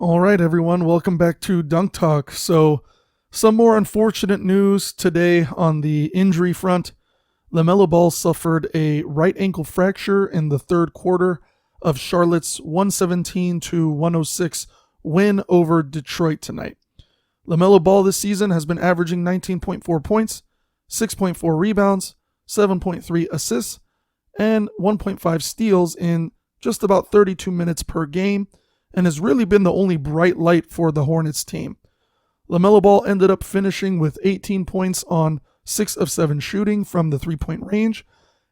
All right, everyone, welcome back to Dunk Talk. So, some more unfortunate news today on the injury front. Lamelo Ball suffered a right ankle fracture in the third quarter of Charlotte's 117-106 win over Detroit tonight. Lamelo Ball this season has been averaging 19.4 points, 6.4 rebounds, 7.3 assists, and 1.5 steals in just about 32 minutes per game, and has really been the only bright light for the Hornets team. Lamelo Ball ended up finishing with 18 points on 6 of 7 shooting from the three-point range,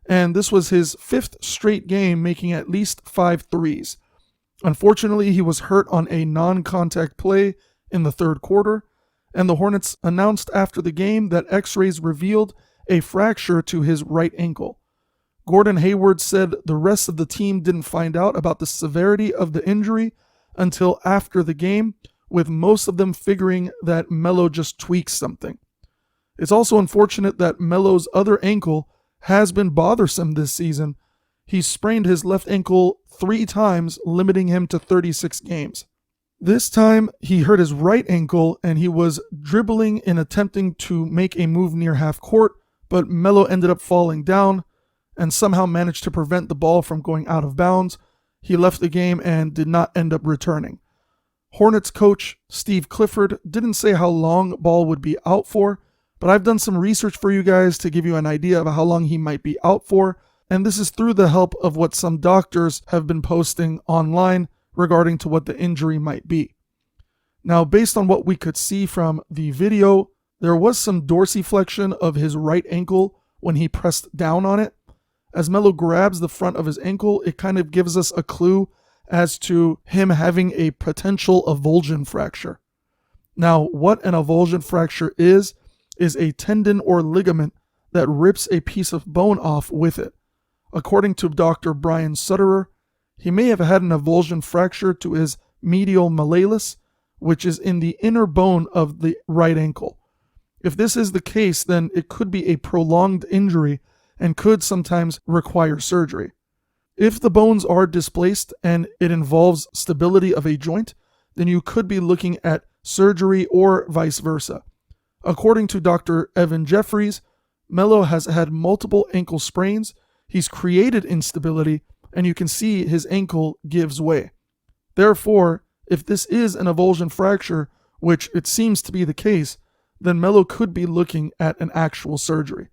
and this was his 5th straight game making at least 5 threes. Unfortunately, he was hurt on a non-contact play in the third quarter, and the Hornets announced after the game that X-rays revealed a fracture to his right ankle. Gordon Hayward said the rest of the team didn't find out about the severity of the injury until after the game, with most of them figuring that Melo just tweaked something. It's also unfortunate that Melo's other ankle has been bothersome this season. He sprained his left ankle 3 times, limiting him to 36 games. This time, he hurt his right ankle and he was dribbling and attempting to make a move near half court, but Melo ended up falling down and somehow managed to prevent the ball from going out of bounds. He left the game and did not end up returning. Hornets coach Steve Clifford didn't say how long Ball would be out for, but I've done some research for you guys to give you an idea of how long he might be out for, and this is through the help of what some doctors have been posting online regarding to what the injury might be. Now, based on what we could see from the video, there was some dorsiflexion of his right ankle when he pressed down on it. As Melo grabs the front of his ankle, it kind of gives us a clue as to him having a potential avulsion fracture. Now, what an avulsion fracture is a tendon or ligament that rips a piece of bone off with it. According to Dr. Brian Sutterer, he may have had an avulsion fracture to his medial malleolus, which is in the inner bone of the right ankle. If this is the case, then it could be a prolonged injury and could sometimes require surgery. If the bones are displaced and it involves stability of a joint, then you could be looking at surgery or vice versa. According to Dr. Evan Jeffries, Melo has had multiple ankle sprains, he's created instability, and you can see his ankle gives way. Therefore, if this is an avulsion fracture, which it seems to be the case, then Melo could be looking at an actual surgery.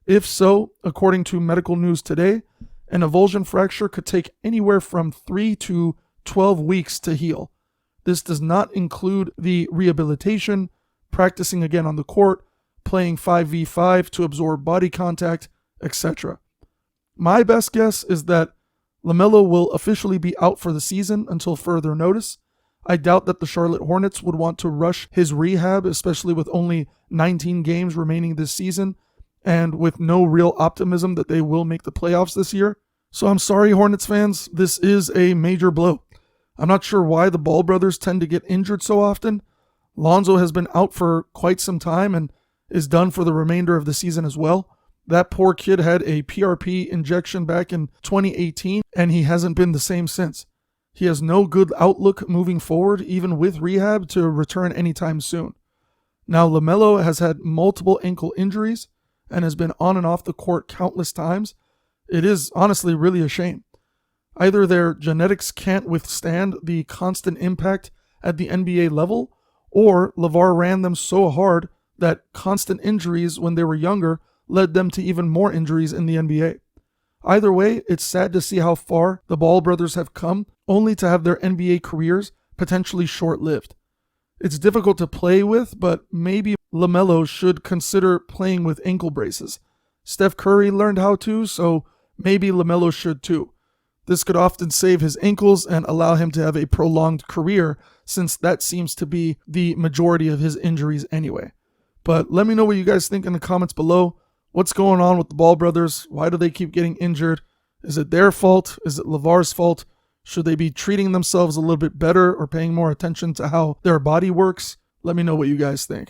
If so, according to Medical News Today, an avulsion fracture could take anywhere from 3 to 12 weeks to heal. This does not include the rehabilitation, practicing again on the court, playing 5v5 to absorb body contact, etc. My best guess is that Lamelo will officially be out for the season until further notice. I doubt that the Charlotte Hornets would want to rush his rehab, especially with only 19 games remaining this season, and with no real optimism that they will make the playoffs this year. So I'm sorry, Hornets fans, this is a major blow. I'm not sure why the Ball brothers tend to get injured so often. Lonzo has been out for quite some time and is done for the remainder of the season as well. That poor kid had a PRP injection back in 2018, and he hasn't been the same since. He has no good outlook moving forward, even with rehab, to return anytime soon. Now, Lamelo has had multiple ankle injuries and has been on and off the court countless times. It is honestly really a shame. Either their genetics can't withstand the constant impact at the NBA level, or LeVar ran them so hard that constant injuries when they were younger led them to even more injuries in the NBA. Either way, it's sad to see how far the Ball brothers have come, only to have their NBA careers potentially short-lived. It's difficult to play with, but maybe Lamelo should consider playing with ankle braces. Steph Curry learned how to, so maybe Lamelo should too. This could often save his ankles and allow him to have a prolonged career, since that seems to be the majority of his injuries anyway. But let me know what you guys think in the comments below. What's going on with the Ball brothers? Why do they keep getting injured? Is it their fault? Is it LeVar's fault? Should they be treating themselves a little bit better or paying more attention to how their body works? Let me know what you guys think.